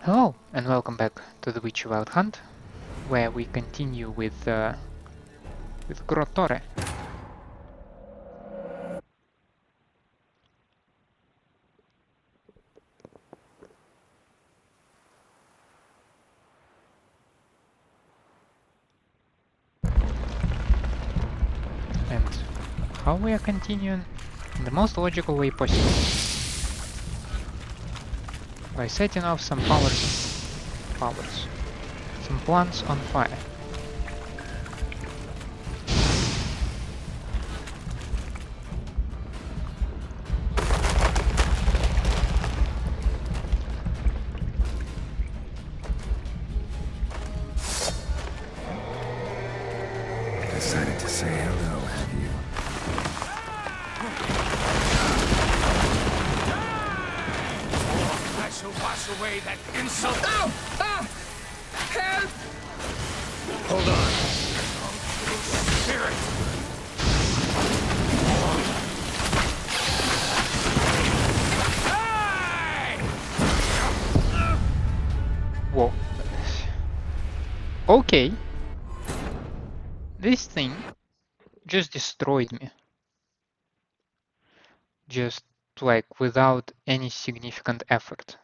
Hello and welcome back to the Witch Wild Hunt, where we continue with Grottore. And how we are continuing in the most logical way possible. By setting off some some plants on fire. Decided to say hello, have you? I shall wash away that insult. Oh! Ah! Help! Hold on. Spirit. Whoa. Okay. This thing just destroyed me. Just like without any significant effort.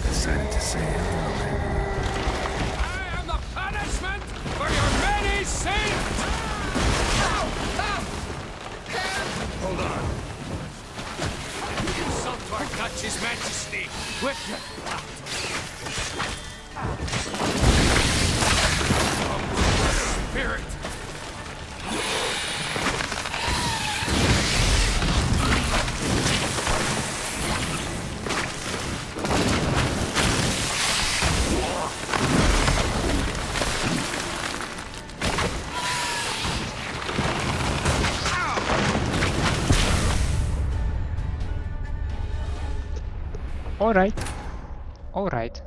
Decided to say hello, have you? I am the punishment for your many sins. Hold on. Insult to our Dutch's Majesty with your spirit. Alright. Alright.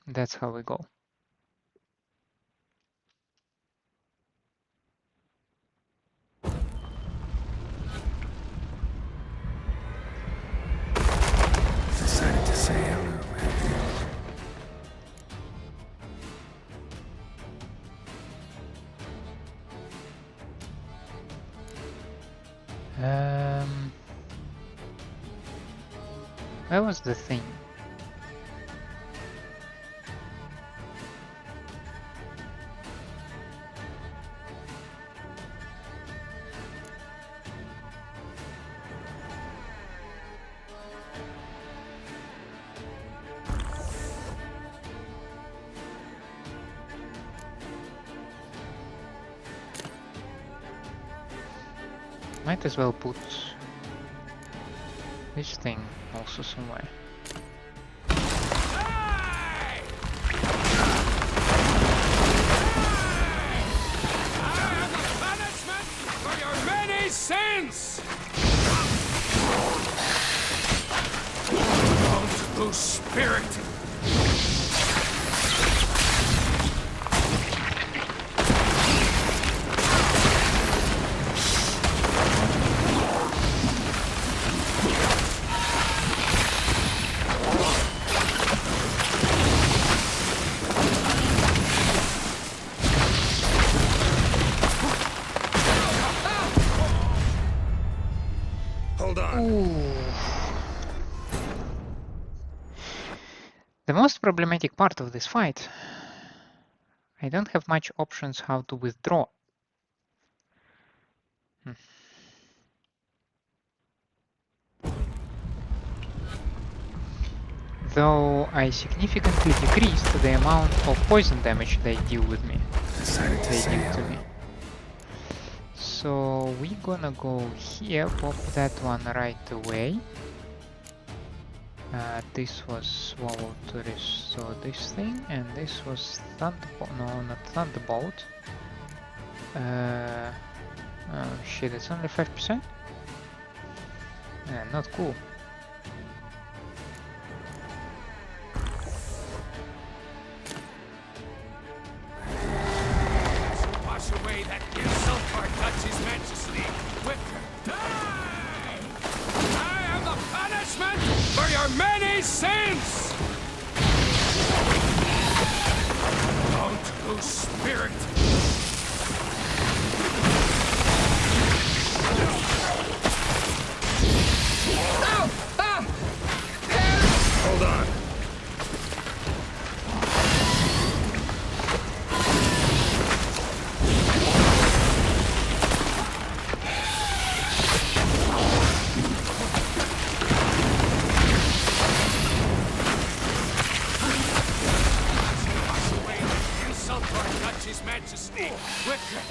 That's how we go. Decided to say hello, have you? Where was the thing? Might as well put this thing also somewhere. I am the punishment for your many sins. Don't lose spirit. Hold on. Ooh. The most problematic part of this fight, I don't have much options how to withdraw. Though I significantly decreased the amount of poison damage they deal with me. Decided to They say deal to hello. me. So we're gonna go here, pop that one right away. This was swallowed to restore this thing, and this was thunderbolt. No, not thunderbolt. Oh shit, it's only 5%? Not cool. such a sneak, Witcher.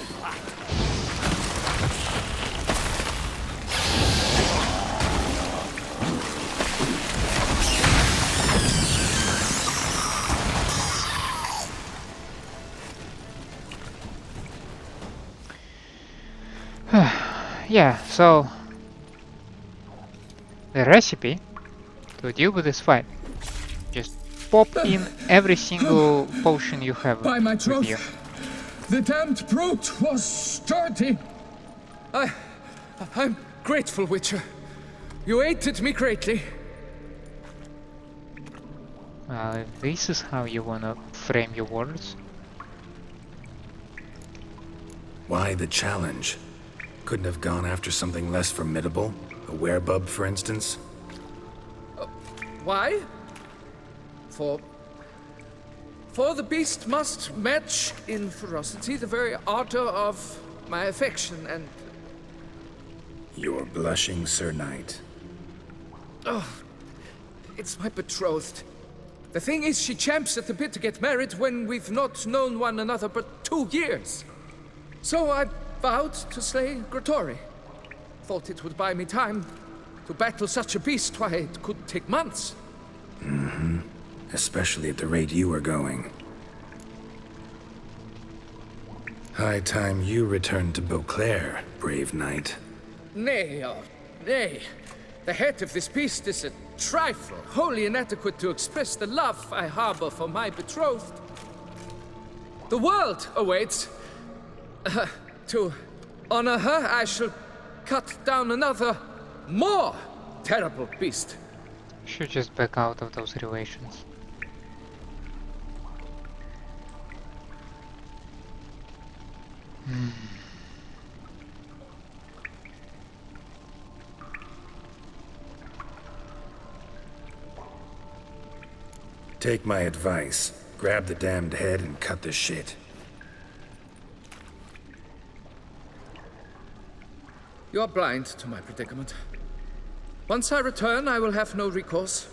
Yeah, so the recipe to deal with this fight: just pop in every single potion you have By my with you. troth, the damned brute was sturdy. I'm grateful, Witcher. You aided me greatly. Well, if this is how you wanna frame your words. Why the challenge? Couldn't have gone after something less formidable? A werebub, for instance? Why? For the beast must match in ferocity the very ardor of my affection, and You're blushing, Sir Knight. it's my betrothed. The thing is, she champs at the bit to get married when we've not known one another but 2 years. So I vowed to slay Grottore. Thought it would buy me time to battle such a beast. Why, it could take months. Especially at the rate you are going. High time you returned to Beauclair, brave knight. Nay, oh, nay. The head of this beast is a trifle, wholly inadequate to express the love I harbor for my betrothed. The world awaits. To honor her, I shall cut down another, more terrible beast. You should just back out of those relations. Take my advice. Grab the damned head and cut the shit. You're blind to my predicament. Once I return, I will have no recourse.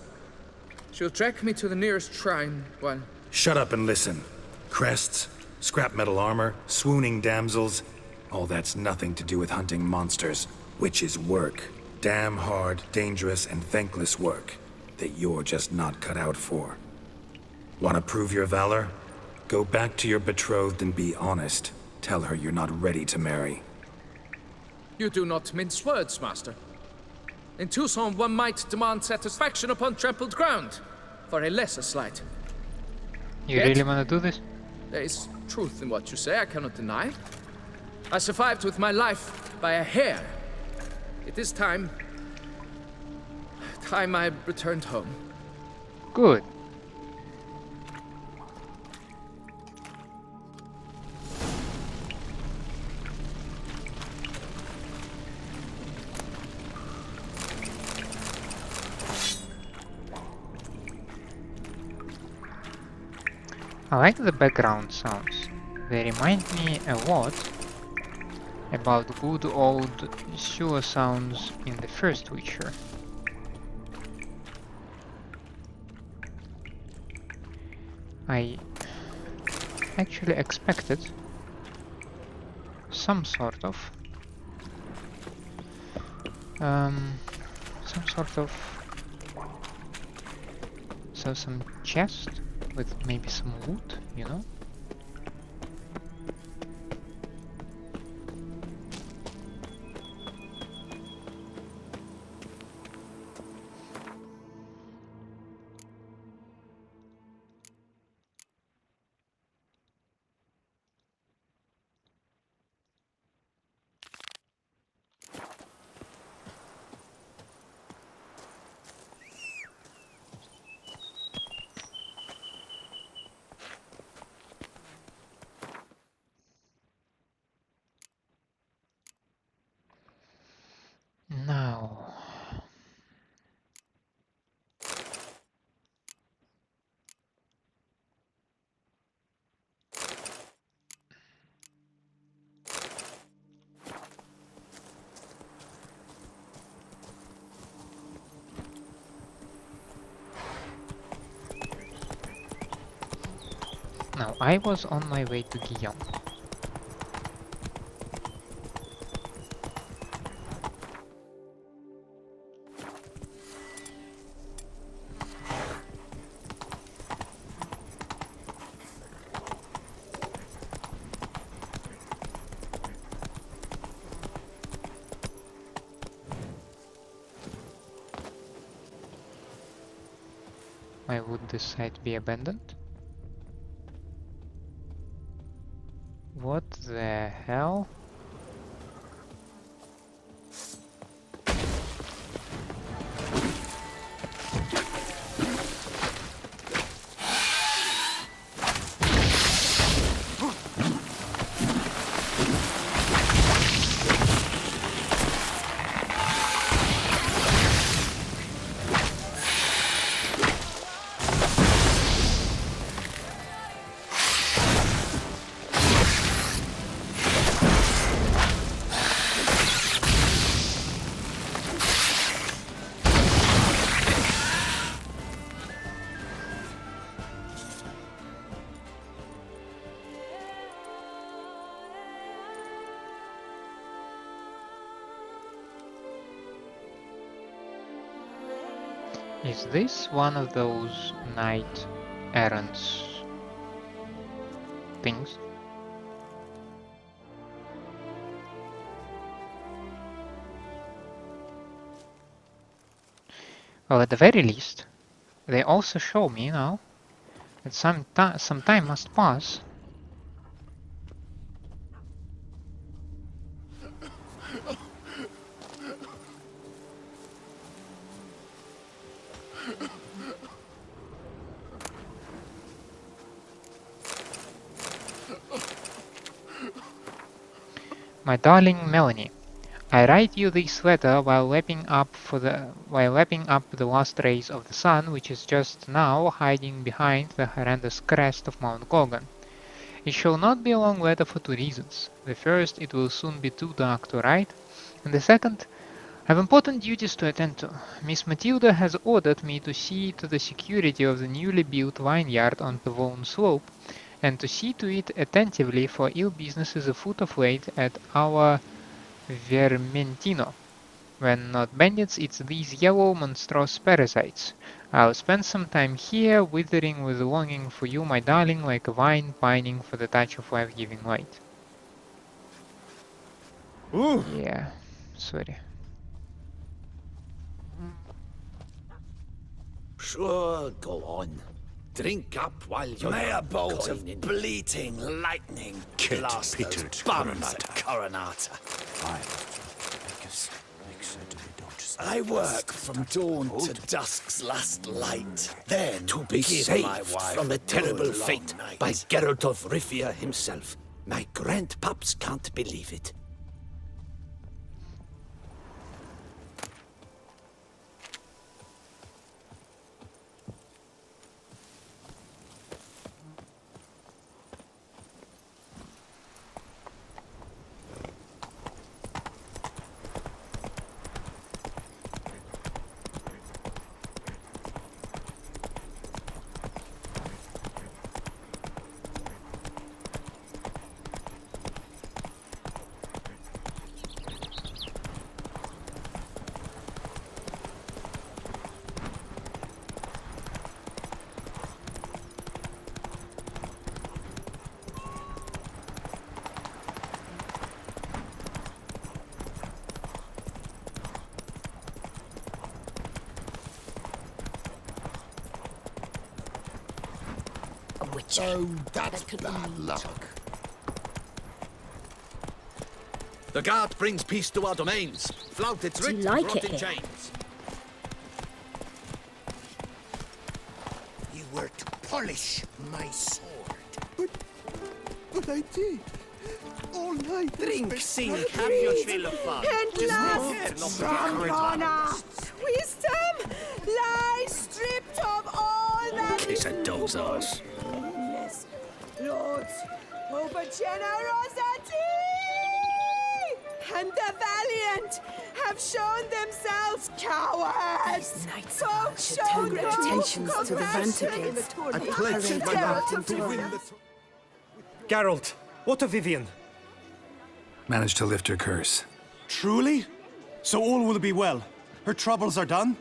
She'll track me to the nearest shrine while... Shut up and listen. Crests, scrap metal armor, swooning damsels. All that's nothing to do with hunting monsters, which is work. Damn hard, dangerous, and thankless work that you're just not cut out for. Want to prove your valor? Go back to your betrothed and be honest. Tell her you're not ready to marry. You do not mince words, master. In Tucson, one might demand satisfaction upon trampled ground for a lesser slight. You Yet- really wanna do this? There is truth in what you say, I cannot deny. I survived with my life by a hair. It is time I returned home. Good. I like the background sounds. They remind me a lot about good old sewer sounds in the first Witcher. I actually expected some sort of some chest with maybe some loot, you know? Now, I was on my way to Guillaume. Why would this site be abandoned? What the hell? Is this one of those knight errants things? Well, at the very least, they also show me now that some time must pass. My darling Melanie, I write you this letter while lapping up the last rays of the sun, which is just now hiding behind the horrendous crest of Mount Gorgon. It shall not be a long letter for two reasons. The first, it will soon be too dark to write, and the second, I have important duties to attend to. Miss Matilda has ordered me to see to the security of the newly built vineyard on Pavone Slope, and to see to it attentively, for ill business is afoot of late at our Vermentino. When not bandits, it's these yellow monstrous parasites. I'll spend some time here, withering with longing for you, my darling, like a vine pining for the touch of life-giving light. Ooh. Yeah, sorry. Sure, go on. Drink up while you're May a bolt of coining. bleating lightning Kit blast those Peter bums Coronata. at Coronata. I work from dawn to dusk's last light. Then To be give saved my wife from a terrible good long fate night. by Geralt of Rivia himself. My grandpups can't believe it. oh, that's bad luck. The guard brings peace to our domains. Flout its Do you writ, like brought it in here? chains. You were to polish my sword. But I did. All night. Drink, sing, have your fill of fun. Wisdom lies stripped of all that Kiss a dog's arse. is. Lords, over generosity and the valiant have shown themselves cowards. Knights Folk should show turn their no attentions to the compassion. Vantables. I pledge Parade my about life in to win Torres. the Geralt, what of Vivian? Managed to lift her curse. Truly? So all will be well. Her troubles are done?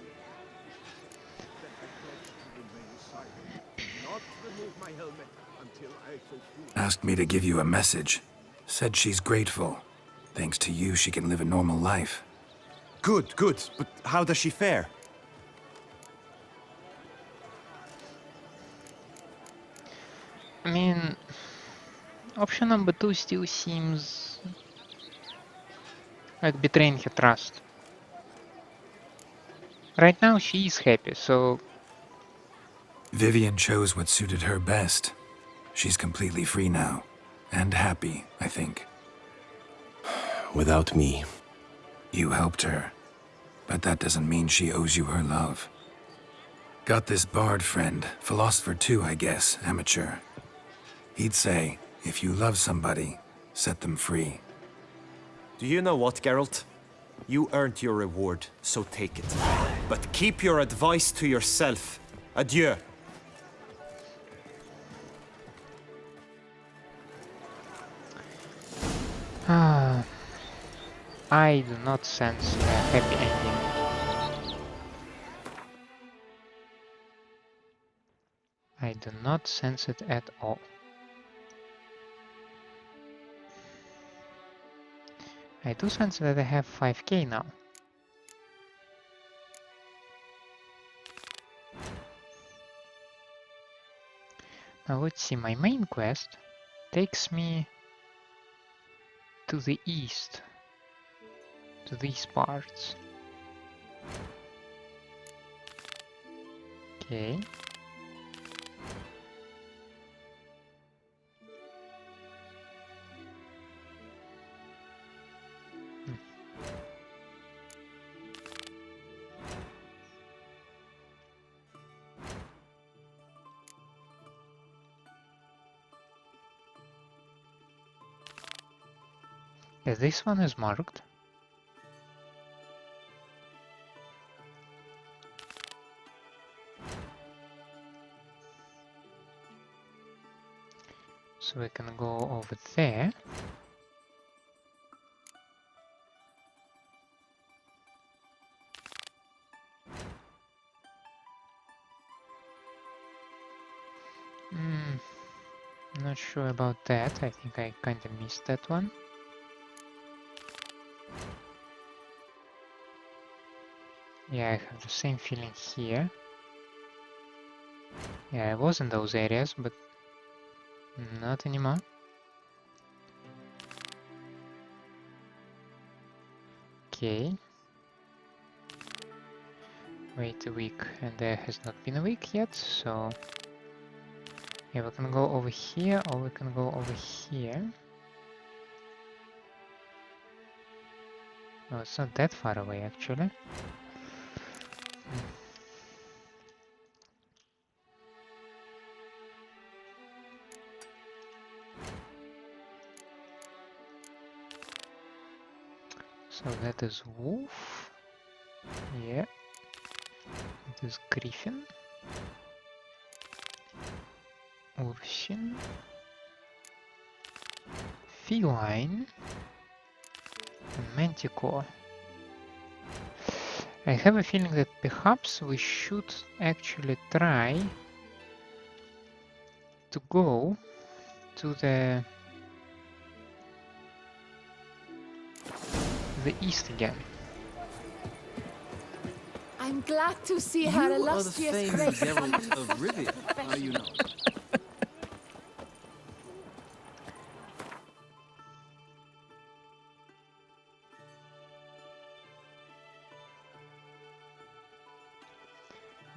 Asked me to give you a message. Said she's grateful. Thanks to you, she can live a normal life. Good, good. But how does she fare? I mean, option number 2 still seems like betraying her trust. Right now she is happy, so... Vivian chose what suited her best. She's completely free now. And happy, I think. Without me. You helped her. But that doesn't mean she owes you her love. Got this bard friend, philosopher too, I guess, amateur. He'd say, if you love somebody, set them free. Do you know what, Geralt? You earned your reward, so take it. But keep your advice to yourself. Adieu. I do not sense a happy ending. I do not sense it at all. I do sense that I have 5k now. Now let's see, my main quest takes me to the east, to these parts. Okay. Yeah, this one is marked. So we can go over there. Not sure about that. I think I kind of missed that one. Yeah, I have the same feeling here. Yeah, I was in those areas, but not anymore. Okay. Wait a week, and there has not been a week yet, so... Yeah, we can go over here, or we can go over here. No, it's not that far away, actually. So that is wolf. Yeah. It is griffin. Urchin. Feline. And manticore. I have a feeling that perhaps we should actually try to go to the east again. I'm glad to see her illustrious grace. Geralt of Rivia, are you not?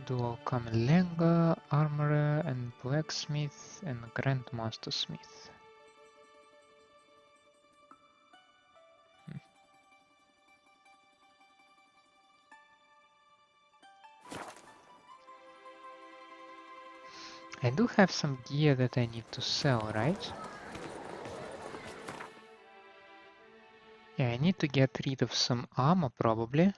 Dual common Lenga, armorer and blacksmith and grandmaster smith. I do have some gear that I need to sell, right? Yeah, I need to get rid of some armor probably.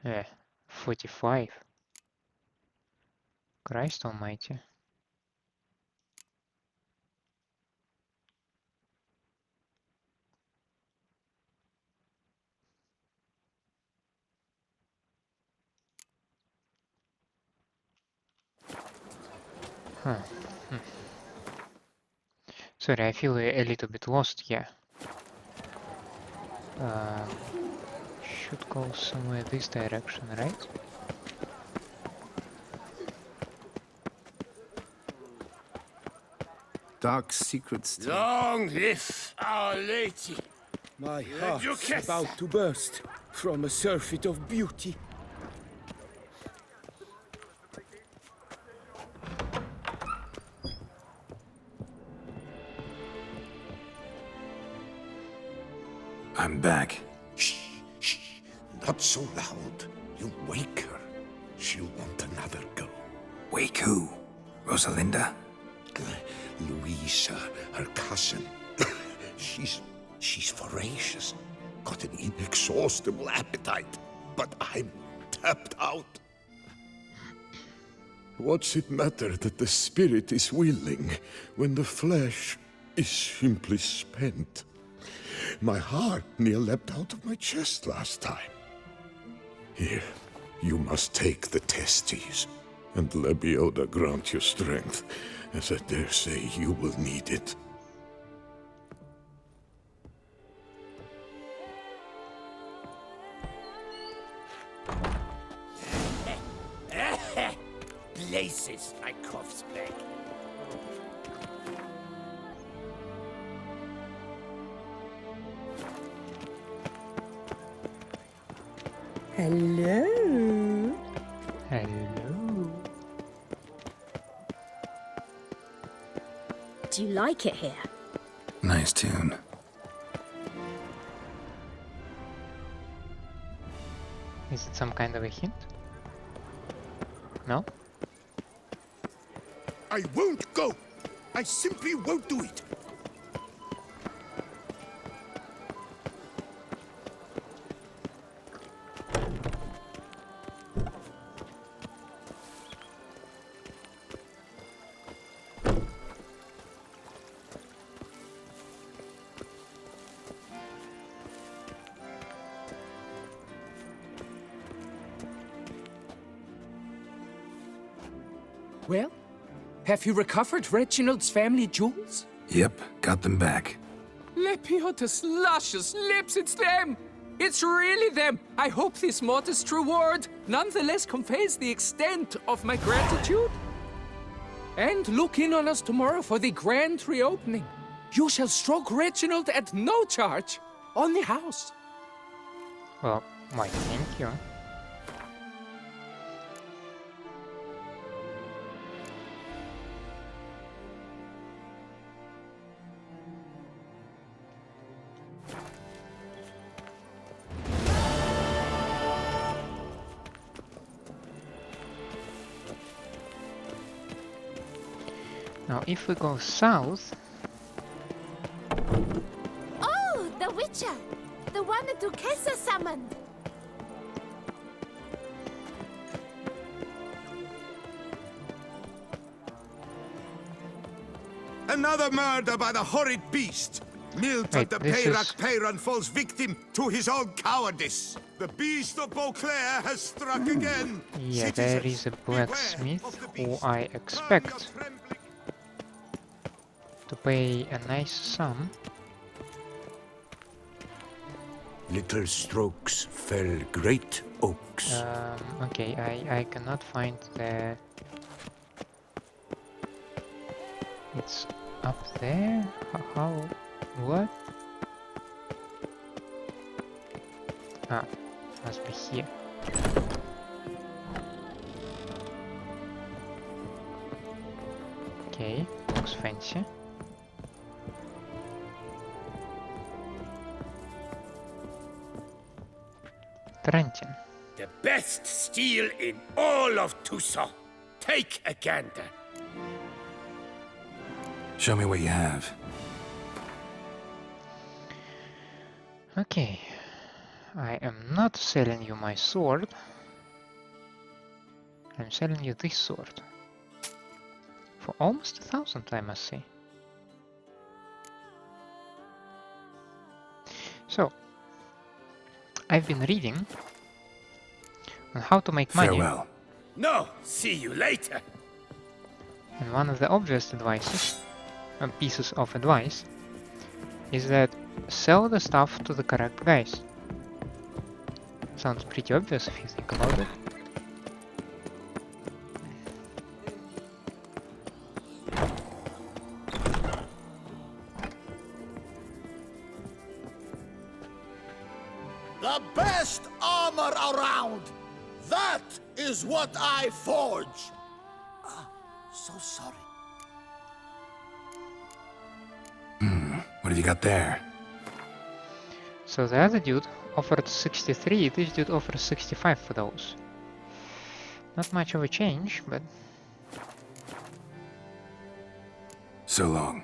Yeah, 45. Christ almighty. Huh. Sorry, I feel a little bit lost here. Should go somewhere this direction, right? dark secrets. Long live Our Lady. My heart's about to burst from a surfeit of beauty. I'm back. Shh, shh, not so loud. You wake her. She'll want another go. Wake who? Rosalinda? Louisa, her cousin. She's voracious. Got an inexhaustible appetite. But I'm tapped out. What's it matter that the spirit is willing when the flesh is simply spent? My heart near leapt out of my chest last time. Here, you must take the testes, and Lebioda grant you strength, as I dare say you will need it. Places, my cough's back. Hello. Hello. Do you like it here? Nice tune. Is it some kind of a hint? No? I won't go! I simply won't do it! Well, have you recovered Reginald's family jewels? Yep, got them back. Lepioda's luscious lips, it's them! It's really them! I hope this modest reward nonetheless conveys the extent of my gratitude. And look in on us tomorrow for the grand reopening. You shall stroke Reginald at no charge on the house. Well, why, thank you. Now, if we go south... Oh, the Witcher! The one that Duquesa summoned! Another murder by the horrid beast! Milt Wait, the this Peyrac is- Peyran falls victim to his own cowardice. The beast of Beauclair has struck again. Yeah, there is a blacksmith who I expect to pay a nice sum. Little strokes fell great oaks. Okay, I cannot find the... It's up there? How? What? Ah, must be here. Okay, looks fancy. Trenton. The best steel in all of Toussaint. Take a gander. Show me what you have. Okay, I am not selling you my sword. I'm selling you this sword. For almost 1,000, I must say. So, I've been reading on how to make money. Farewell. No, see you later. And one of the obvious pieces of advice is that sell the stuff to the correct guys. Sounds pretty obvious if you think about it. The best armor around! That is what I forge! So sorry. What have you got there? So the other dude offered 63, this dude offers 65 for those. Not much of a change, but... So long.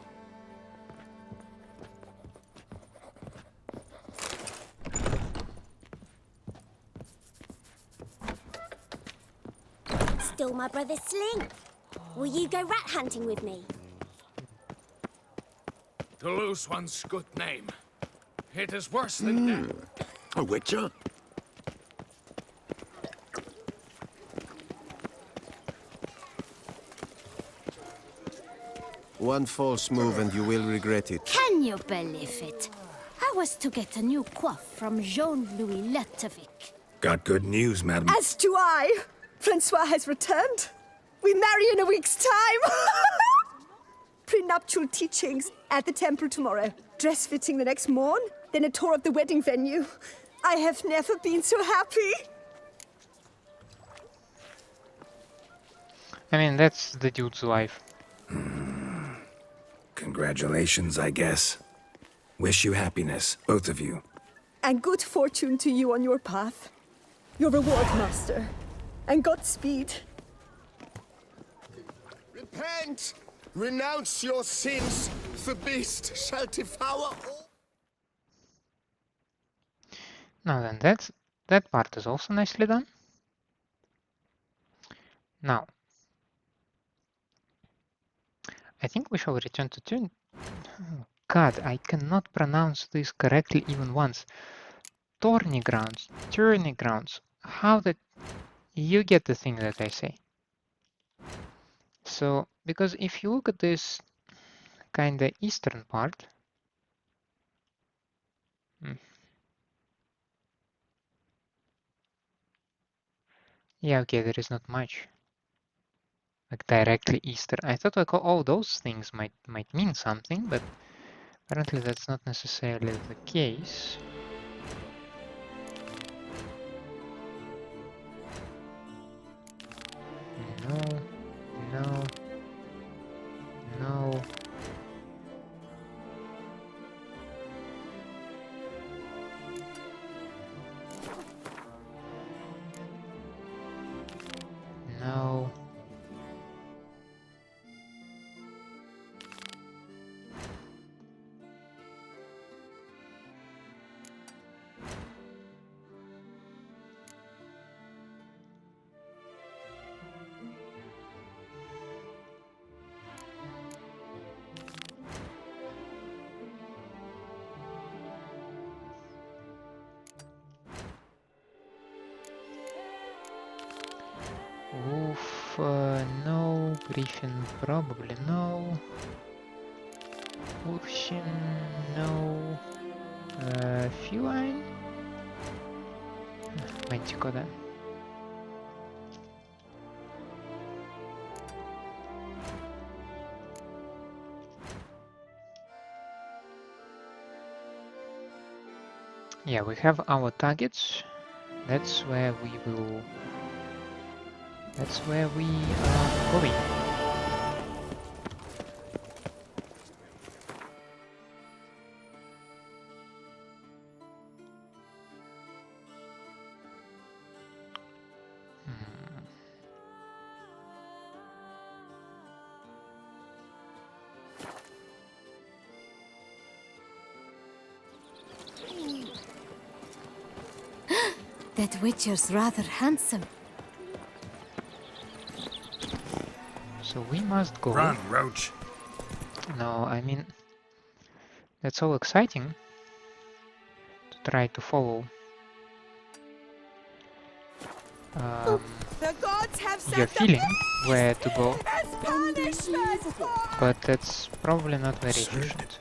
Stole my brother's sling. Will you go rat hunting with me? To lose one's good name. It is worse than death. A witcher? One false move and you will regret it. Can you believe it? I was to get a new coif from Jean-Louis Letovic. Got good news, madam. As do I. Francois has returned. We marry in a week's time. Prenuptial teachings at the temple tomorrow. Dress fitting the next morn. Then a tour of the wedding venue. I have never been so happy. I mean, that's the dude's life. Congratulations, I guess. Wish you happiness, both of you. And good fortune to you on your path. Your reward, master. And Godspeed. Repent! Renounce your sins. The beast shall devour all. Now then, that part is also nicely done. Now, I think we shall return to turn. Oh, God, I cannot pronounce this correctly even once. Tourney grounds, tourney grounds. How that? You get the thing that I say. So, because if you look at this kinda eastern part, yeah, okay, there is not much. Like directly eastern. I thought like all those things might mean something, but apparently that's not necessarily the case. No, no, no. No. Wolf, no. Griffin, probably no. Wolfshin, no. Feline? Manticore then. Yeah, we have our targets. That's where we will. That's where we are going. That witcher's rather handsome. So we must go. Run, Roach. No, I mean, that's all exciting to try to follow The gods have set your the feeling where to go, as punishment for... but that's probably not very efficient.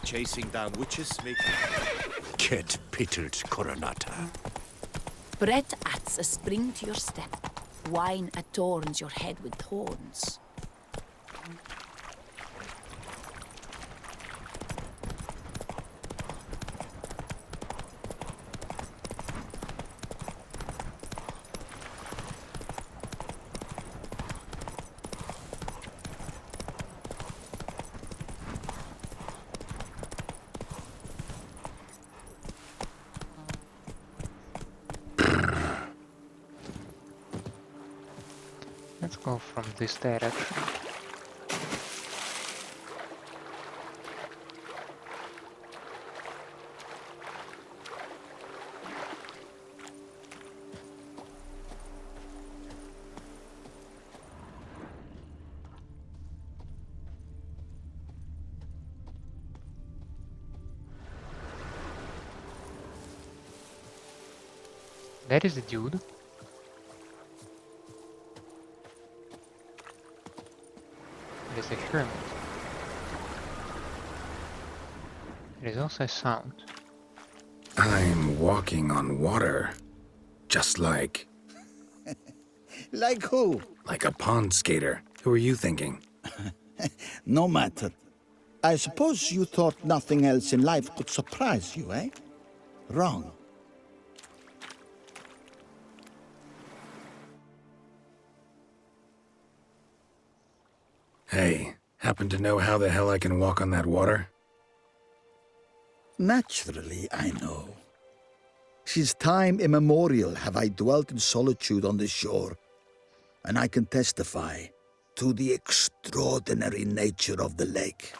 chasing down witches make Get pittered, Coronata. Bread adds a spring to your step. Wine adorns your head with thorns. Let's go from this direction. That is a dude. There's a hermit. There is also a sound. I'm walking on water. Just like... Like who? like a pond skater. Who are you thinking? No matter. I suppose you thought nothing else in life could surprise you, eh? Wrong. Hey, happen to know how the hell I can walk on that water? Naturally, I know. Since time immemorial have I dwelt in solitude on this shore, and I can testify to the extraordinary nature of the lake.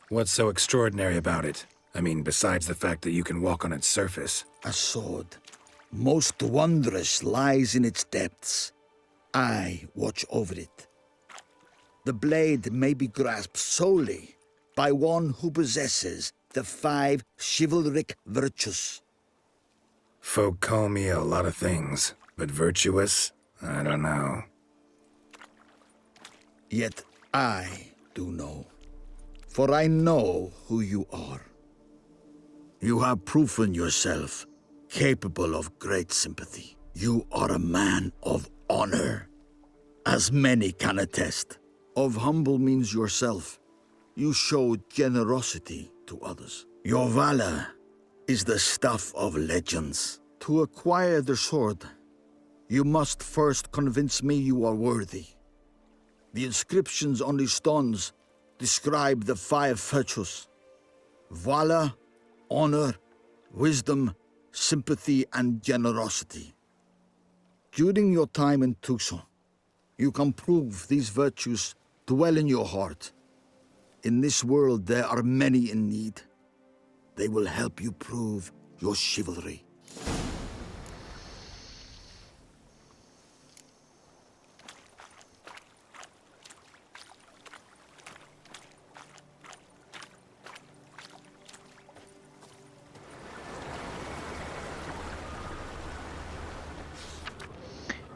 What's so extraordinary about it? I mean, besides the fact that you can walk on its surface. A sword, most wondrous, lies in its depths. I watch over it. The blade may be grasped solely by one who possesses the 5 chivalric virtues. Folk call me a lot of things, but virtuous? I don't know. Yet I do know, for I know who you are. You have proven yourself capable of great sympathy. You are a man of honor, as many can attest. Of humble means yourself. You show generosity to others. Your valor is the stuff of legends. To acquire the sword, you must first convince me you are worthy. The inscriptions on the stones describe the 5 virtues: valor, honor, wisdom, sympathy, and generosity. During your time in Tucson, you can prove these virtues dwell in your heart. In this world, there are many in need. They will help you prove your chivalry.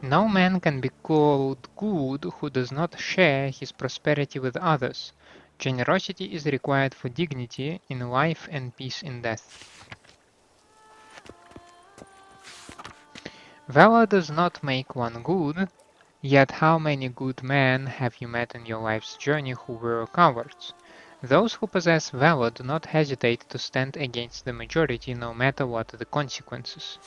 No man can be called good who does not share his prosperity with others. Generosity is required for dignity in life and peace in death. Valor does not make one good, yet how many good men have you met in your life's journey who were cowards? Those who possess valor do not hesitate to stand against the majority no matter what the consequences.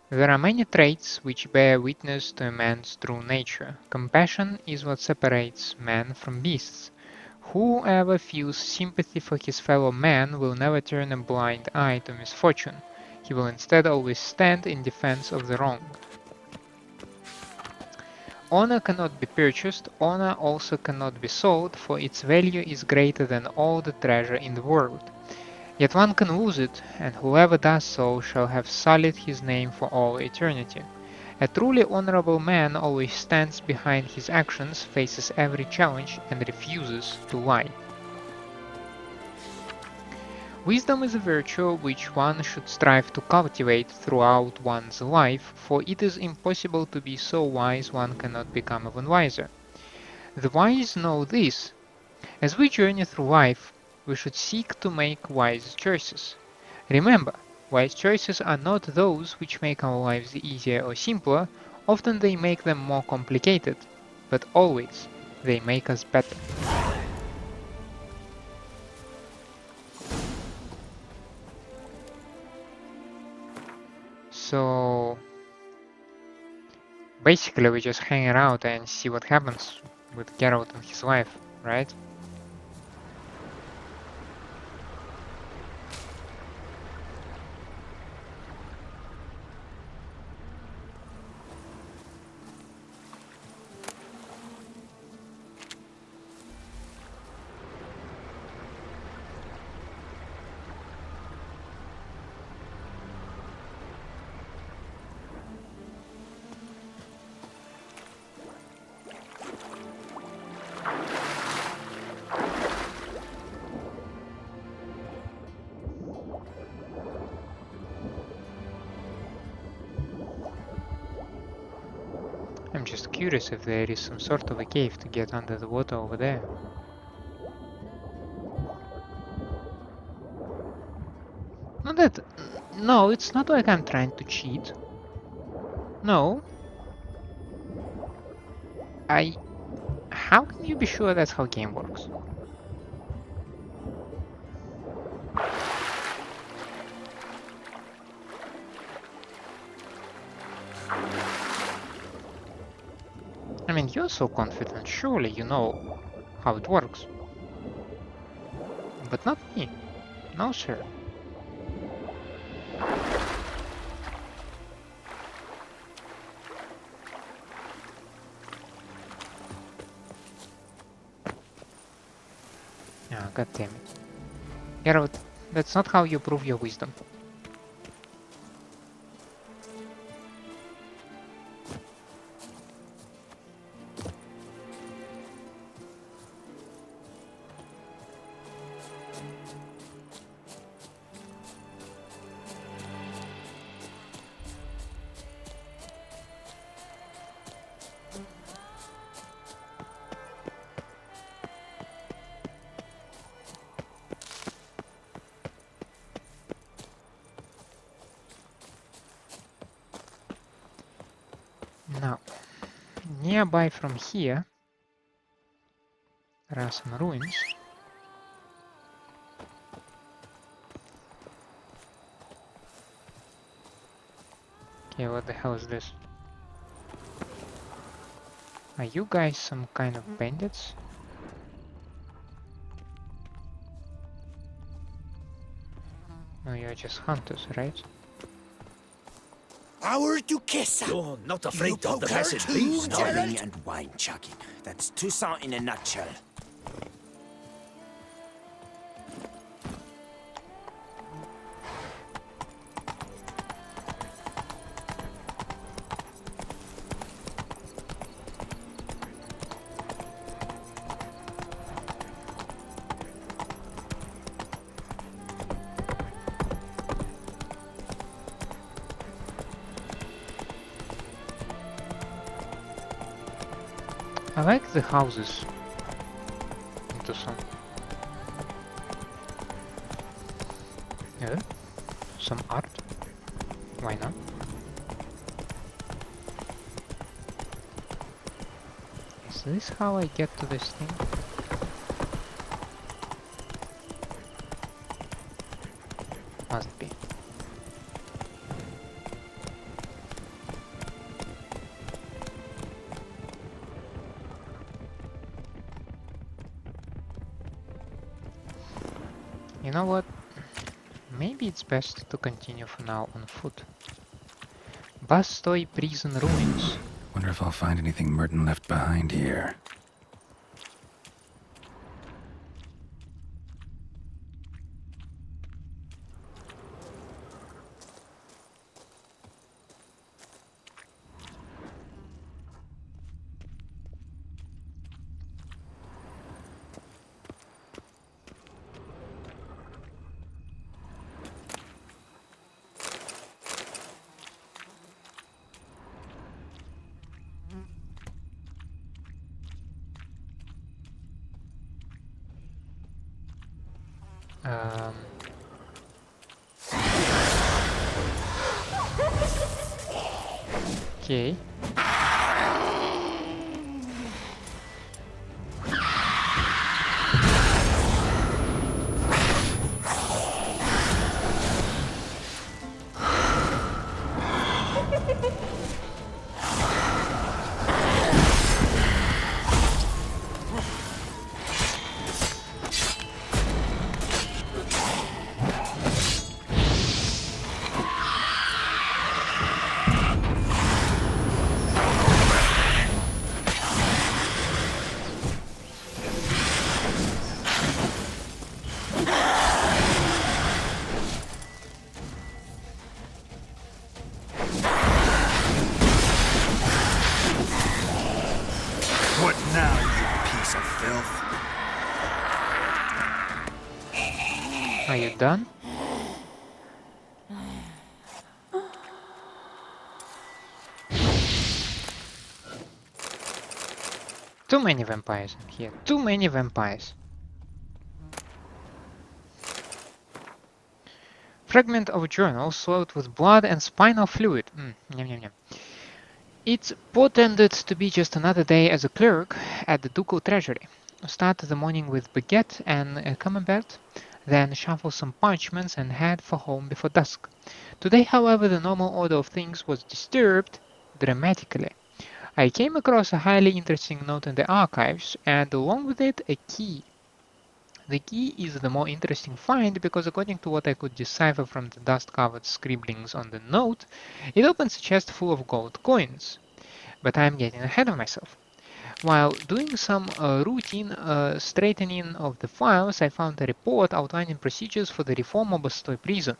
There are many traits which bear witness to a man's true nature. Compassion is what separates man from beasts. Whoever feels sympathy for his fellow man will never turn a blind eye to misfortune. He will instead always stand in defense of the wronged. Honor cannot be purchased, honor also cannot be sold, for its value is greater than all the treasure in the world. Yet one can lose it, and whoever does so shall have sullied his name for all eternity. A truly honorable man always stands behind his actions, faces every challenge, and refuses to lie. Wisdom is a virtue which one should strive to cultivate throughout one's life, for it is impossible to be so wise one cannot become even wiser. The wise know this, As we journey through life, we should seek to make wise choices. Remember, wise choices are not those which make our lives easier or simpler, often they make them more complicated, but always they make us better. So basically we just hang around and see what happens with Geralt and his wife, right? I'm just curious if there is some sort of a cave to get under the water over there. Not that... No, it's not like I'm trying to cheat. No. How can you be sure that's how game works? I mean, you're so confident, surely you know how it works. But not me. No, sir. Ah, god damn it. Geralt, that's not how you prove your wisdom. Now, nearby from here, there are some ruins. Okay, what the hell is this? Are you guys some kind of bandits? No, you're just hunters, right? Our Duchessa! You're not afraid of the blessed beast, snobbing and wine chugging. That's Toussaint in a nutshell. I like the houses in Toussaint. Yeah, some art. Why not? Is this how I get to this thing? Must be. You know what? Maybe it's best to continue for now on foot. Bastoy prison ruins. Wonder if I'll find anything Merton left behind here. Um, okay. What now, you piece of filth? Are you done? Too many vampires in here. Too many vampires. Fragment of journal swelled with blood and spinal fluid. Yum, yum, yum. It's portended to be just another day as a clerk at the ducal treasury. Start the morning with baguette and a camembert, then shuffle some parchments and head for home before dusk. Today, however, the normal order of things was disturbed dramatically. I came across a highly interesting note in the archives, and along with it, a key. The key is the more interesting find because according to what I could decipher from the dust-covered scribblings on the note, it opens a chest full of gold coins. But I am getting ahead of myself. While doing some routine straightening of the files, I found a report outlining procedures for the reform of Baston prison,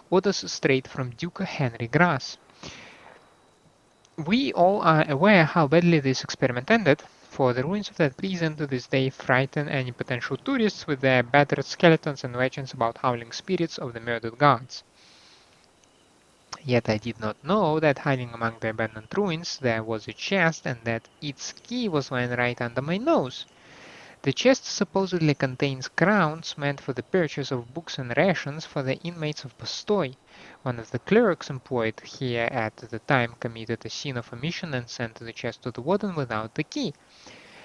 orders straight from Duke Henry Grass. We all are aware how badly this experiment ended, for the ruins of that prison to this day frighten any potential tourists with their battered skeletons and legends about howling spirits of the murdered guards. Yet I did not know that hiding among the abandoned ruins there was a chest and that its key was lying right under my nose. The chest supposedly contains crowns meant for the purchase of books and rations for the inmates of Bastoy. One of the clerks employed here at the time committed a sin of omission and sent the chest to the warden without the key.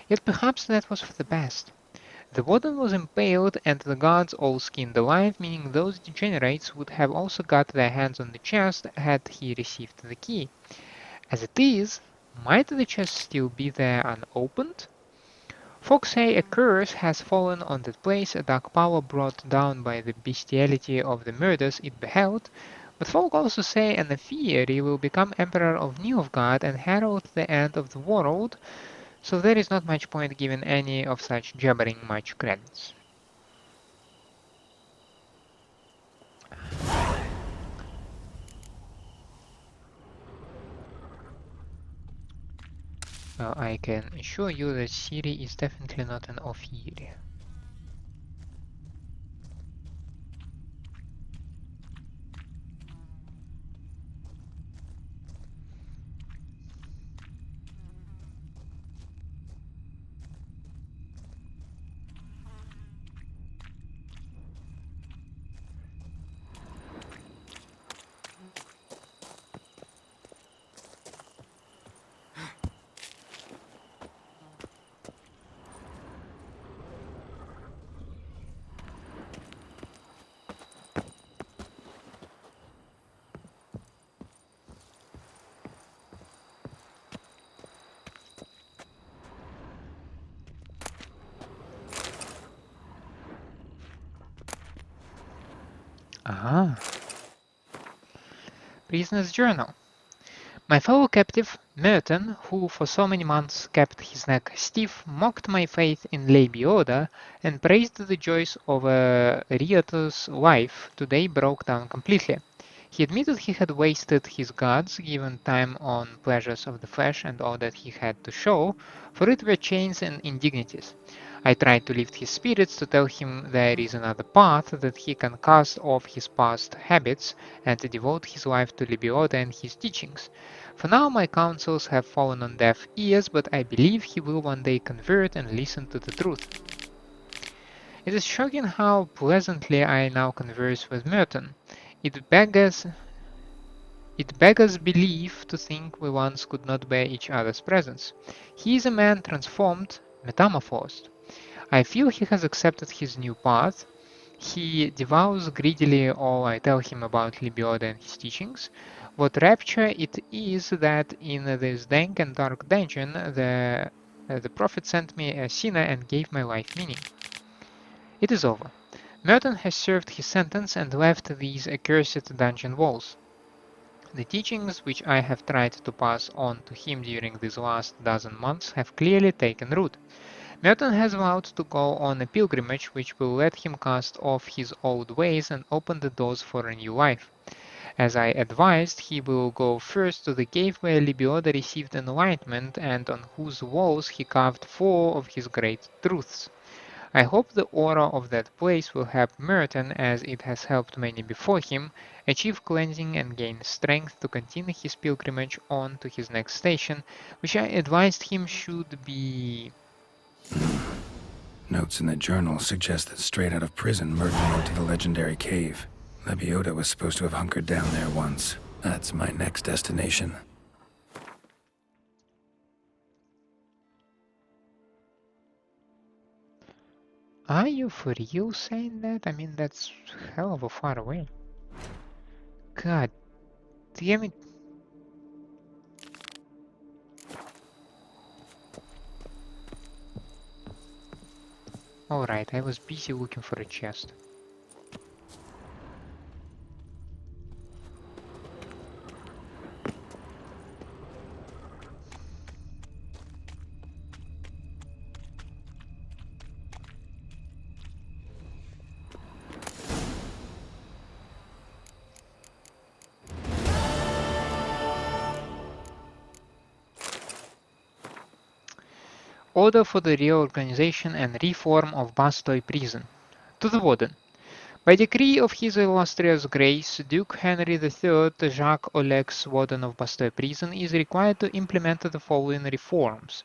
Yet perhaps that was for the best. The warden was impaled and the guards all skinned alive, meaning those degenerates would have also got their hands on the chest had he received the key. As it is, might the chest still be there unopened? Folks say a curse has fallen on that place, a dark power brought down by the bestiality of the murders it beheld, but folk also say an Nephiri will become Emperor of Nilfgaard and herald the end of the world, so there is not much point giving any of such jabbering much credence. Well, I can assure you that Ciri is definitely not an Ophiri. Ah. Prisoner's Journal. My fellow captive, Merton, who for so many months kept his neck stiff, mocked my faith in Lebioda and praised the joys of a riotous life, today broke down completely. He admitted he had wasted his gods, given time on pleasures of the flesh and all that he had to show, for it were chains and indignities. I tried to lift his spirits, to tell him there is another path, that he can cast off his past habits and to devote his life to Libioda and his teachings. For now my counsels have fallen on deaf ears, but I believe he will one day convert and listen to the truth. It is shocking how pleasantly I now converse with Merton. It beggars belief to think we once could not bear each other's presence. He is a man transformed, metamorphosed. I feel he has accepted his new path. He devours greedily all I tell him about Liberating and his teachings. What rapture it is that in this dank and dark dungeon the prophet sent me a sinner and gave my life meaning. It is over. Merton has served his sentence and left these accursed dungeon walls. The teachings which I have tried to pass on to him during these last dozen months have clearly taken root. Merton has vowed to go on a pilgrimage which will let him cast off his old ways and open the doors for a new life. As I advised, he will go first to the cave where Libioda received enlightenment and on whose walls he carved 4 of his great truths. I hope the aura of that place will help Merton, as it has helped many before him, achieve cleansing and gain strength to continue his pilgrimage on to his next station, which I advised him should be... Notes in the journal suggest that straight out of prison, Merton went to the legendary cave. Lebioda was supposed to have hunkered down there once. That's my next destination. Are you for real saying that? I mean, that's hell of a far away. God damn it. Alright, I was busy looking for a chest. Order for the reorganization and reform of Baston prison. To the Warden. By decree of His Illustrious Grace, Duke Henry III, Jacques Olex, Warden of Baston prison, is required to implement the following reforms.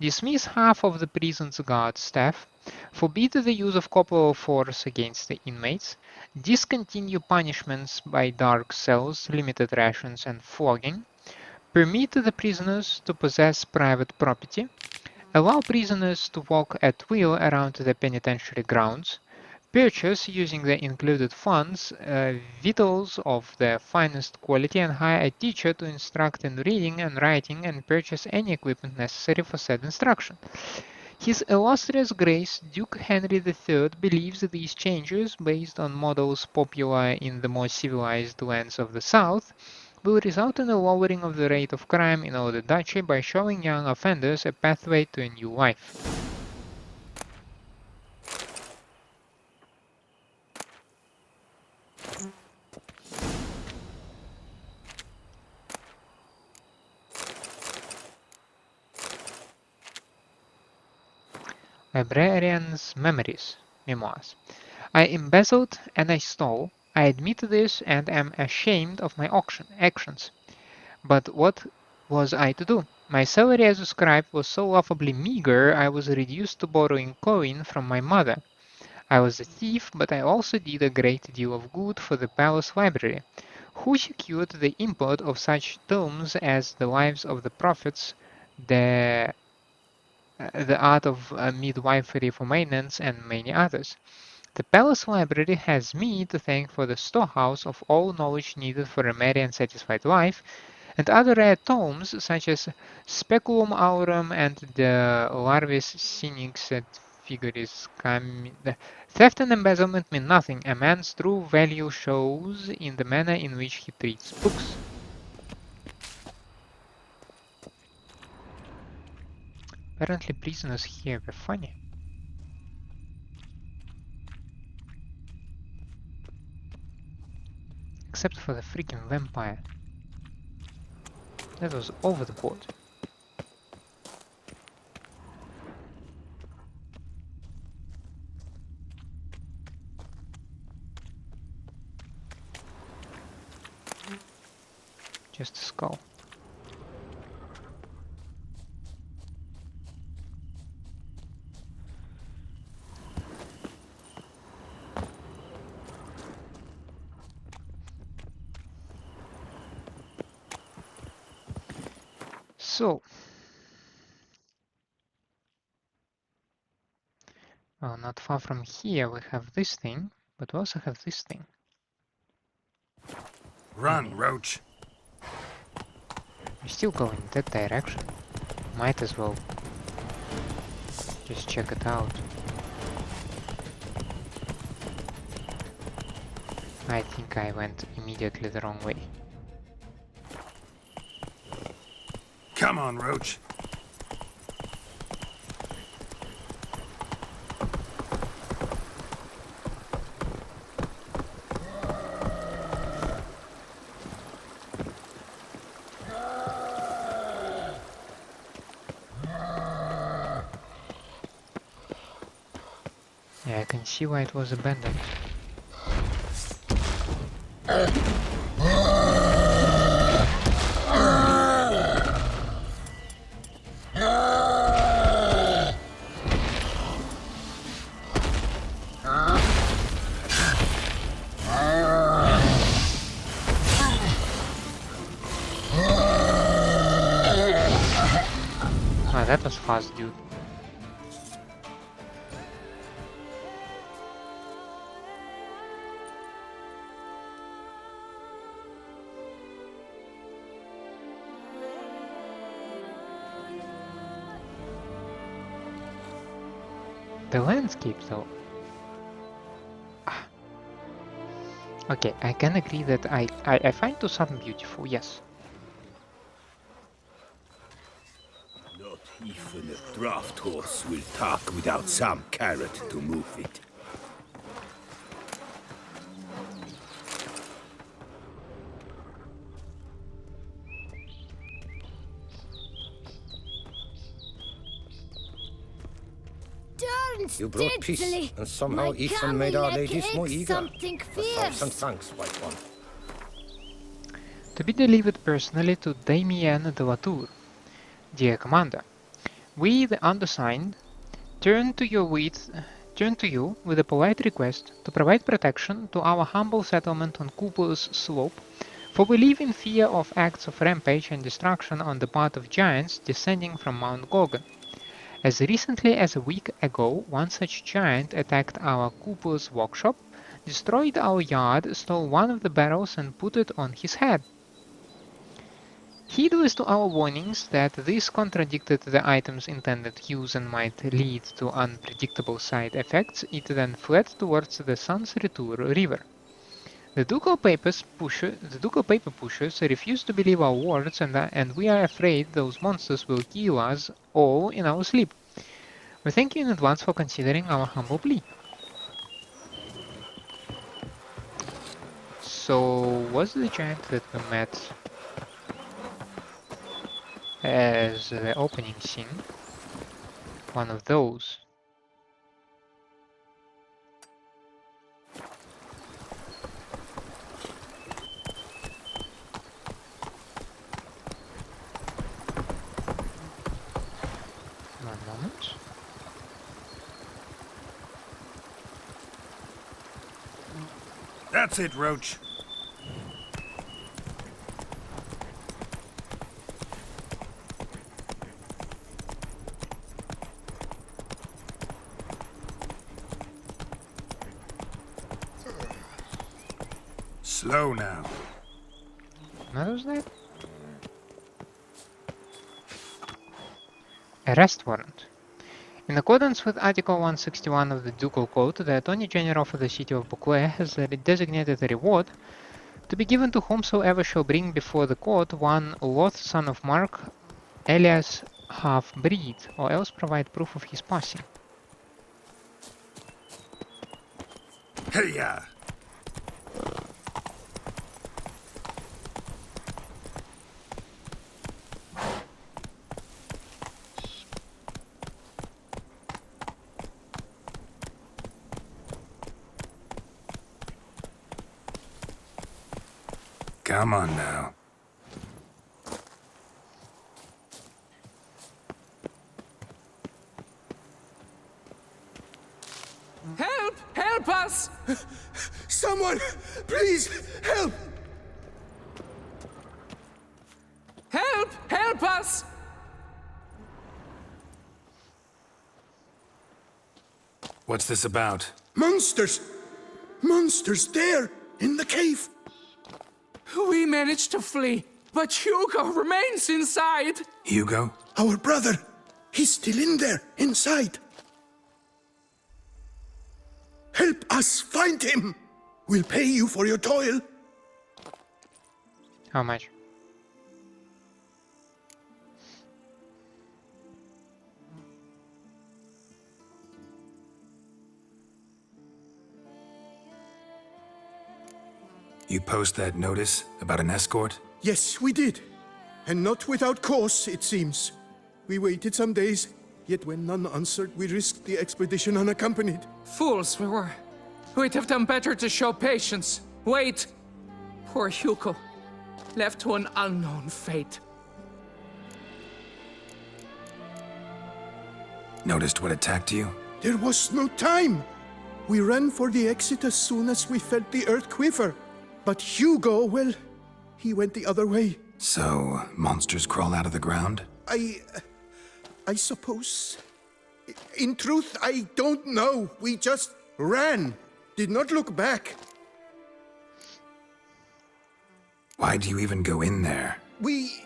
Dismiss half of the prison's guard staff. Forbid the use of corporal force against the inmates. Discontinue punishments by dark cells, limited rations, and flogging. Permit the prisoners to possess private property. Allow prisoners to walk at will around the penitentiary grounds. Purchase, using the included funds, victuals of the finest quality and hire a teacher to instruct in reading and writing and purchase any equipment necessary for said instruction. His Illustrious Grace, Duke Henry III, believes these changes, based on models popular in the more civilized lands of the South, will result in a lowering of the rate of crime in all the duchy by showing young offenders a pathway to a new life. Librarian's memoirs. I embezzled and I stole. I admit this and am ashamed of my actions. But what was I to do? My salary as a scribe was so laughably meager I was reduced to borrowing coin from my mother. I was a thief, but I also did a great deal of good for the palace library. Who secured the import of such tomes as the Lives of the Prophets, the Art of Midwifery for Maintenance, and many others? The palace library has me to thank for the storehouse of all knowledge needed for a merry and satisfied life, and other rare tomes such as Speculum Aurum and the Larvis Cynics et Figuris Theft and embezzlement mean nothing. A man's true value shows in the manner in which he treats books. Apparently prisoners here were funny. Except for the freaking vampire. That was over the board. Just a skull. So, well, not far from here we have this thing, but we also have this thing. Run, Roach. We're still going in that direction. Might as well just check it out. I think I went immediately the wrong way. Come on, Roach. Yeah, I can see why it was abandoned. Ah, that was fast, dude. The landscape, though. Ah. Okay, I can agree that I find Tucson beautiful, yes. Not even a draft horse will talk without some carrot to move it. You brought peace, and somehow Ethan made our ladies more eager. Something A thousand fierce. thanks, white one. To be delivered personally to Damien de Latour. Dear Commander, we, the undersigned, turn to you with a polite request to provide protection to our humble settlement on Cooper's Slope, for we live in fear of acts of rampage and destruction on the part of giants descending from Mount Gorgon. As recently as a week ago, one such giant attacked our Cooper's workshop, destroyed our yard, stole one of the barrels and put it on his head. Heedless to our warnings that this contradicted the item's intended use and might lead to unpredictable side effects, it then fled towards the Sans Retour River. The Ducal paper pushers refuse to believe our words, and we are afraid those monsters will kill us all in our sleep. We thank you in advance for considering our humble plea. So, was the giant that we met as the opening scene one of those? One moment. That's it, Roach. Slow now. What was that? Arrest warrant. In accordance with Article 161 of the Ducal Code, the Attorney General for the City of Beauclair has designated a reward to be given to whomsoever shall bring before the court one Loth son of Mark, alias half-breed, or else provide proof of his passing. Hey-ya! Come on now. Help! Help us! Someone, please, help! Help! Help us! What's this about? Monsters! Monsters there, in the cave! We managed to flee, but Hugo remains inside! Hugo? Our brother! He's still in there, inside! Help us find him! We'll pay you for your toil. How much? You post that notice about an escort? Yes, we did. And not without cause, it seems. We waited some days, yet when none answered, we risked the expedition unaccompanied. Fools we were. We'd have done better to show patience. Wait. Poor Hugo. Left to an unknown fate. Noticed what attacked you? There was no time. We ran for the exit as soon as we felt the earth quiver. But Hugo, well, he went the other way. So, monsters crawl out of the ground? I suppose. In truth, I don't know. We just ran. Did not look back. Why do you even go in there? We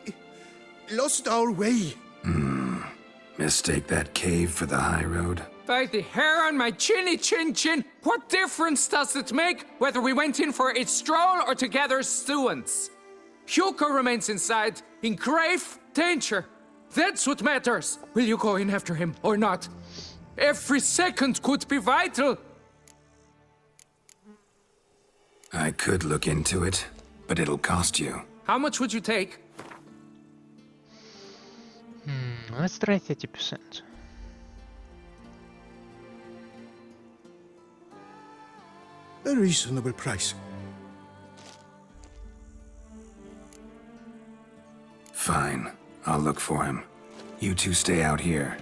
lost our way. Mistake that cave for the high road? By the hair on my chinny chin chin, what difference does it make whether we went in for a stroll or to gather students? Hugo remains inside, in grave danger. That's what matters. Will you go in after him or not? Every second could be vital. I could look into it, but it'll cost you. How much would you take? Let's try 30%. A reasonable price. Fine. I'll look for him. You two stay out here.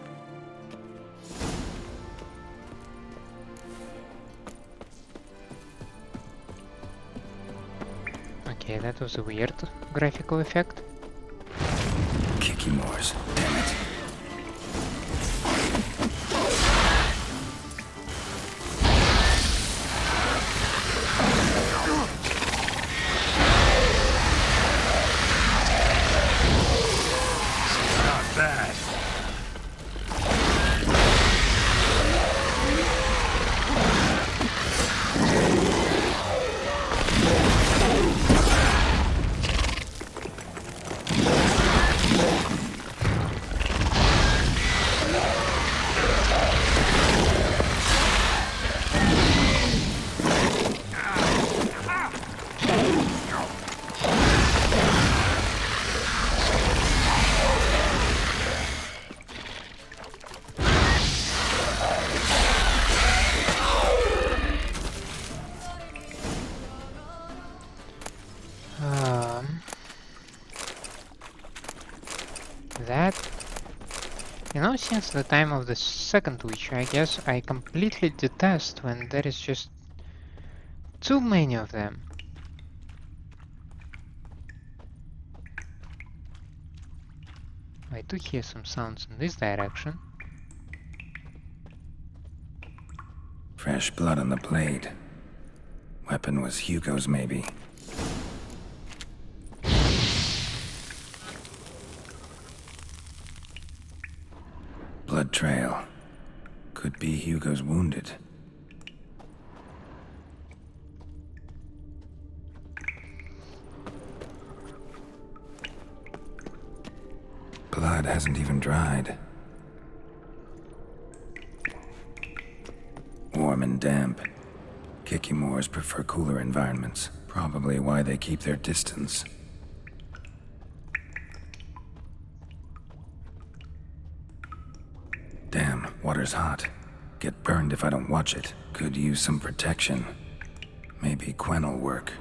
Okay, that was a weird graphical effect. Kicky Moors. Damn it. Not bad. Since the time of the second witch, I guess I completely detest when there is just too many of them. I do hear some sounds in this direction. Fresh blood on the blade. Weapon was Hugo's, maybe. Blood trail. Could be Hugo's wounded. Blood hasn't even dried. Warm and damp. Kicky Moors prefer cooler environments. Probably why they keep their distance. Damn, water's hot. Get burned if I don't watch it. Could use some protection. Maybe Quen will work.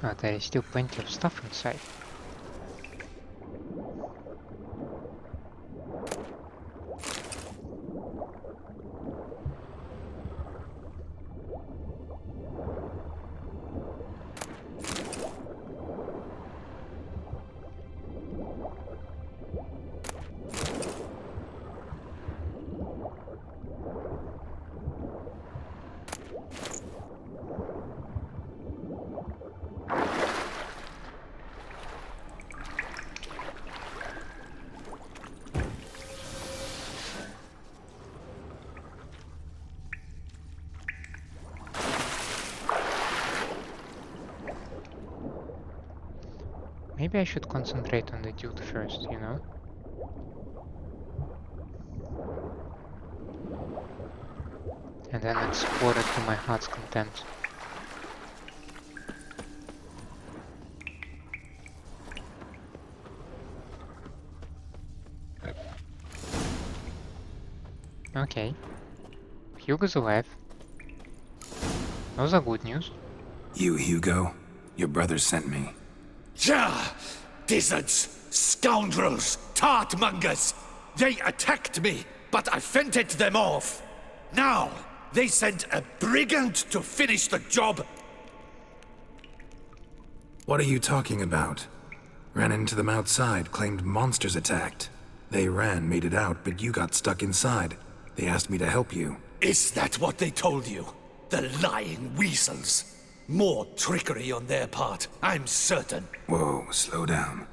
Oh, there is still plenty of stuff inside. Maybe I should concentrate on the dude first, you know? And then explore it to my heart's content. Okay. Hugo's alive. Those are good news. You, Hugo? Your brother sent me. Ja! Dizzards! Scoundrels! Tartmongers! They attacked me, but I fended them off. Now, they sent a brigand to finish the job. What are you talking about? Ran into them outside, claimed monsters attacked. They ran, made it out, but you got stuck inside. They asked me to help you. Is that what they told you? The lying weasels. More trickery on their part, I'm certain. Whoa, slow down.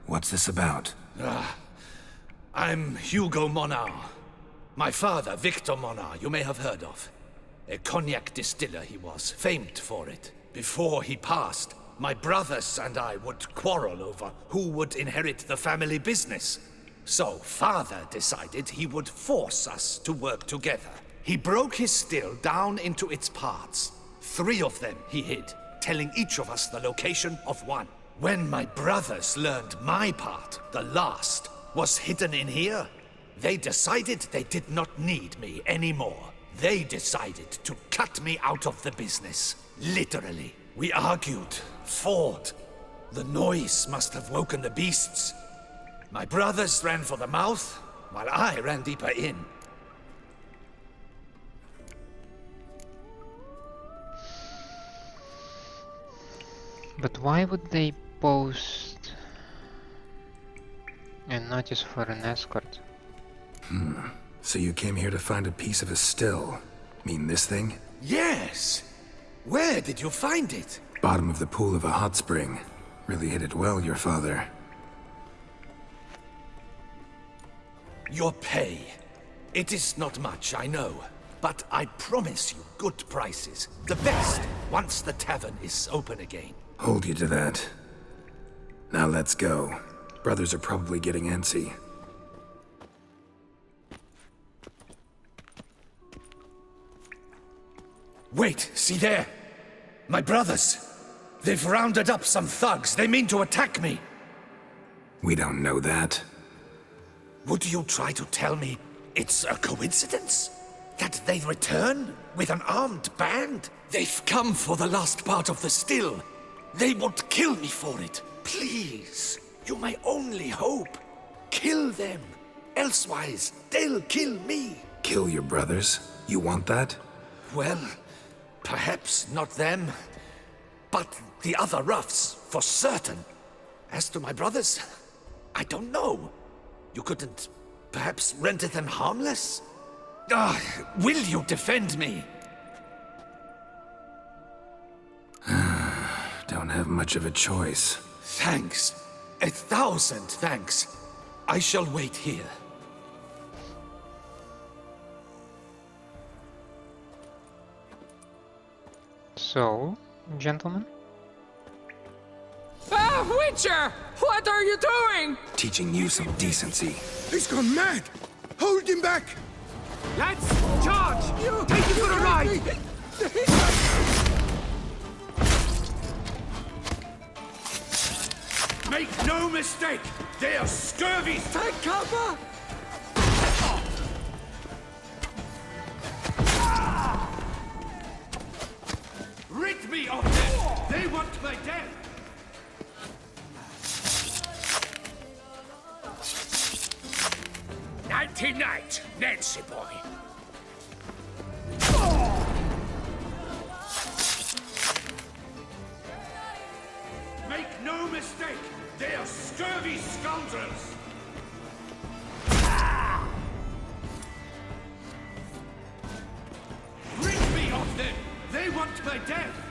What's this about? I'm Hugo Monar. My father, Victor Monar, you may have heard of. A cognac distiller he was, famed for it. Before he passed, my brothers and I would quarrel over who would inherit the family business. So father decided he would force us to work together. He broke his still down into its parts. 3 of them he hid, telling each of us the location of one. When my brothers learned my part, the last, was hidden in here, they decided they did not need me anymore. They decided to cut me out of the business, literally. We argued, fought. The noise must have woken the beasts. My brothers ran for the mouth, while I ran deeper in. But why would they post a notice for an escort? So you came here to find a piece of a still? Mean this thing? Yes! Where did you find it? Bottom of the pool of a hot spring. Really hit it well, your father. Your pay. It is not much, I know. But I promise you good prices. The best, once the tavern is open again. Hold you to that. Now let's go. Brothers are probably getting antsy. Wait, see there? My brothers. They've rounded up some thugs. They mean to attack me. We don't know that. Would you try to tell me it's a coincidence? That they return with an armed band? They've come for the last part of the still. They won't kill me for it. Please, you my only hope. Kill them. Elsewise, they'll kill me. Kill your brothers? You want that? Well, perhaps not them, but the other roughs, for certain. As to my brothers, I don't know. You couldn't perhaps render them harmless? Will you defend me? Don't have much of a choice. Thanks. 1,000 thanks. I shall wait here. So, gentlemen? Ah, Witcher! What are you doing? Teaching you some decency. He's gone mad! Hold him back! Let's charge! Take him for a ride! Make no mistake! They are scurvy! Take cover! Rid me of them! They want my death! Nighty night, Nancy boy. Make no mistake, they are scurvy scoundrels. Rid me of them! They want my death!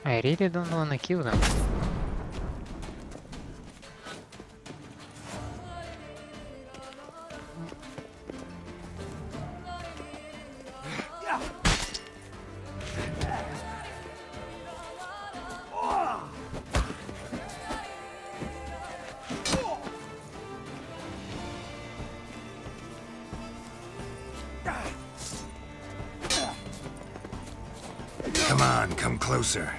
I really don't want to kill them. Come on, come closer.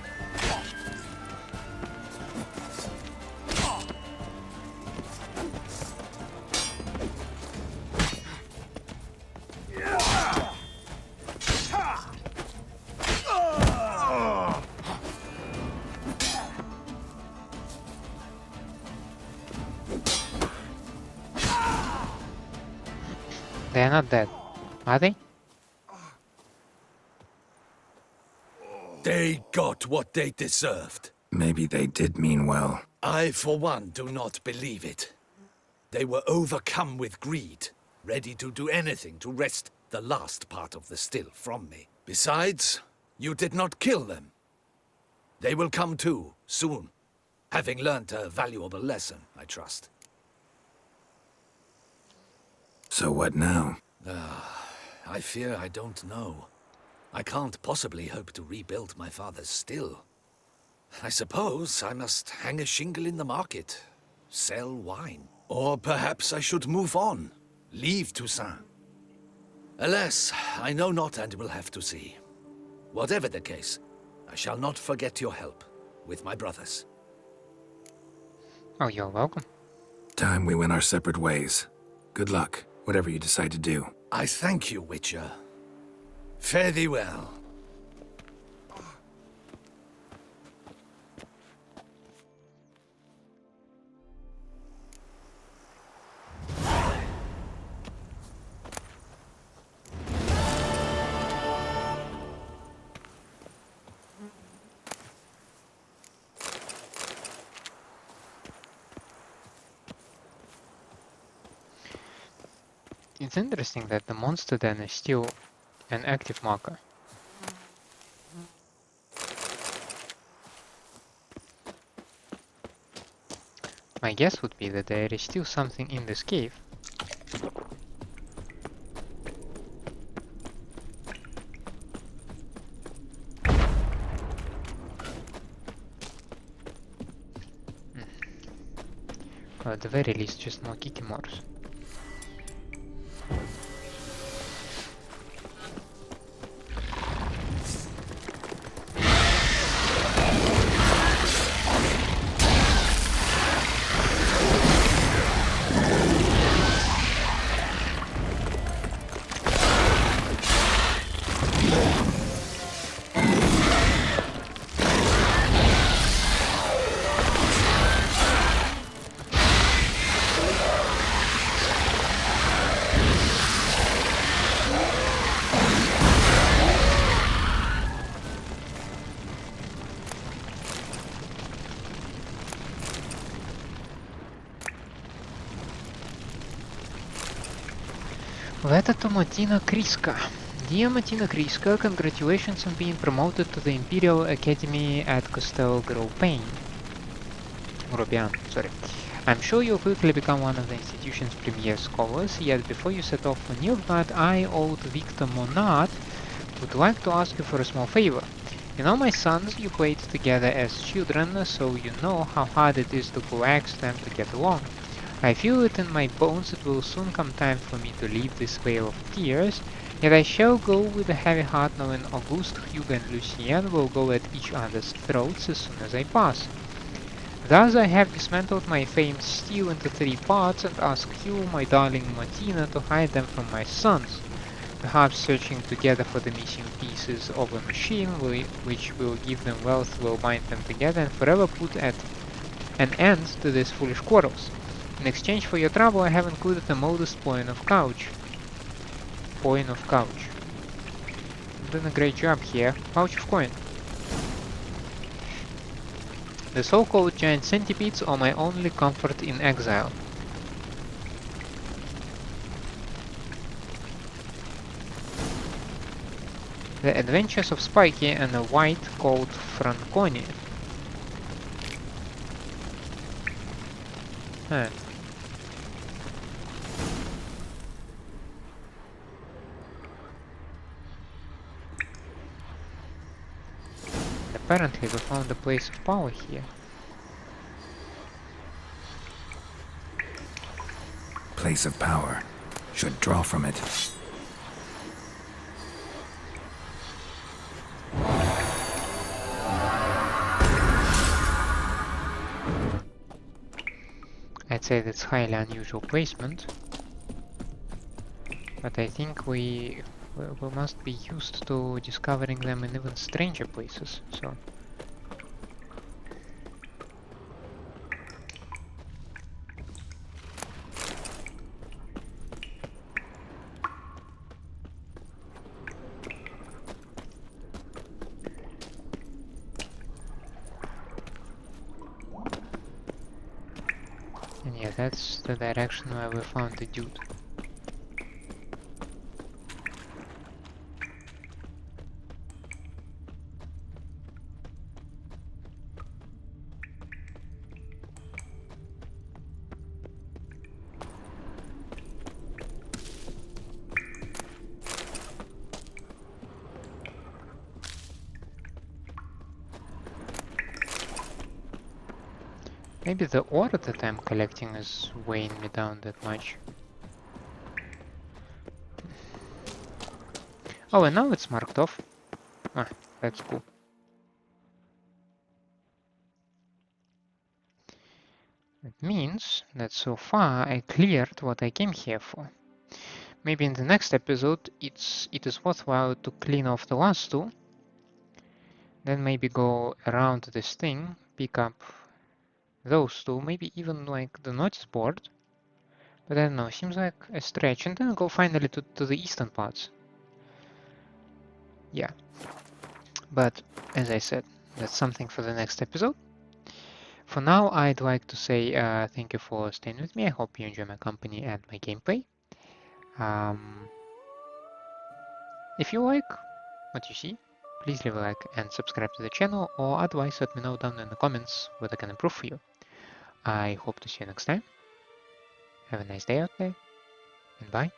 They're not dead, are they? They got what they deserved. Maybe they did mean well. I, for one, do not believe it. They were overcome with greed, ready to do anything to wrest the last part of the still from me. Besides, you did not kill them. They will come to, soon, having learnt a valuable lesson, I trust. So what now? I fear I don't know. I can't possibly hope to rebuild my father's still. I suppose I must hang a shingle in the market, sell wine. Or perhaps I should move on, leave Toussaint. Alas, I know not and will have to see. Whatever the case, I shall not forget your help with my brothers. Oh, you're welcome. Time we went our separate ways. Good luck, whatever you decide to do. I thank you, Witcher. Fare thee well. It's interesting that the monster den is still an active marker. My guess would be that there is still something in this cave. Or at the very least, just more kikimores. Letter to Martina Crisca. Dear Martina Crisca, congratulations on being promoted to the Imperial Academy at Castel Gropian. Sorry. I'm sure you'll quickly become one of the institution's premier scholars, yet before you set off for Nilfgaard, I, old Victor Monard, would like to ask you for a small favor. You know my sons, you played together as children, so you know how hard it is to coax them to get along. I feel it in my bones it will soon come time for me to leave this vale of tears, yet I shall go with a heavy heart knowing Auguste, Hugo and Lucien will go at each other's throats as soon as I pass. Thus I have dismantled my famed steel into 3 parts and asked you, my darling Martina, to hide them from my sons, perhaps searching together for the missing pieces of a machine which will give them wealth, will bind them together and forever put an end to these foolish quarrels. In exchange for your trouble, I have included a modest point of couch. Point of couch. I'm doing a great job here. Pouch of coin. The so-called giant centipedes are my only comfort in exile. The Adventures of Spiky and a White called Franconi. Huh. Apparently we found a place of power here. Place of power. Should draw from it. I'd say that's highly unusual placement, but I think we must be used to discovering them in even stranger places, so... And yeah, that's the direction where we found the dude. Maybe the ore that I'm collecting is weighing me down that much. Oh, and now it's marked off. Ah, that's cool. It means that so far I cleared what I came here for. Maybe in the next episode it is worthwhile to clean off the last two. Then maybe go around this thing, pick up those two, maybe even like the notice board. But I don't know, seems like a stretch. And then go finally to the eastern parts. Yeah. But as I said, that's something for the next episode. For now, I'd like to say thank you for staying with me. I hope you enjoy my company and my gameplay. If you like what you see, please leave a like and subscribe to the channel, or otherwise let me know down in the comments what I can improve for you. I hope to see you next time. Have a nice day out there, and bye.